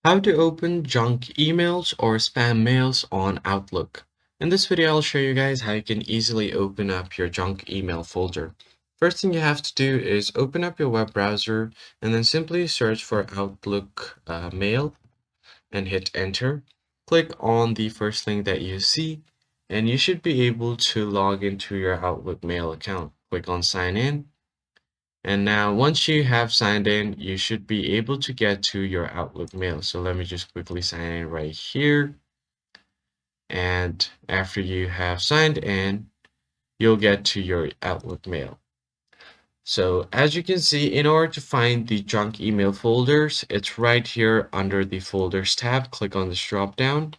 How to open junk emails or spam mails on Outlook. In this video, I'll show you guys how you can easily open up your junk email folder. First thing you have to do is open up your web browser and then simply search for Outlook Mail and hit enter. Click on the first thing that you see and you should be able to log into your Outlook Mail account. Click on sign in. And now once you have signed in, you should be able to get to your Outlook mail. So let me just quickly sign in right here. And after you have signed in, you'll get to your Outlook mail. So as you can see, in order to find the junk email folders, it's right here under the folders tab. Click on this drop down.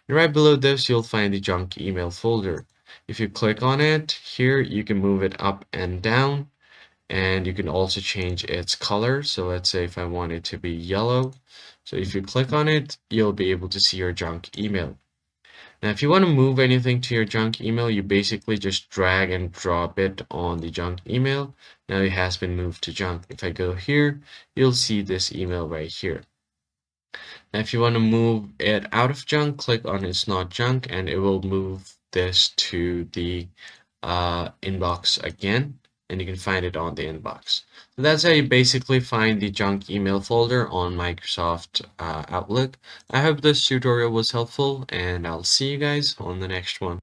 And right below this, you'll find the junk email folder. If you click on it here, you can move it up and down. And you can also change its color. So let's say if I want it to be yellow. So if you click on it, you'll be able to see your junk email. Now, if you want to move anything to your junk email, you basically just drag and drop it on the junk email. Now it has been moved to junk. If I go here, you'll see this email right here. Now, if you want to move it out of junk, click on it's not junk and it will move this to the inbox again, and you can find it on the inbox. So that's how you basically find the junk email folder on Microsoft Outlook. I hope this tutorial was helpful, and I'll see you guys on the next one.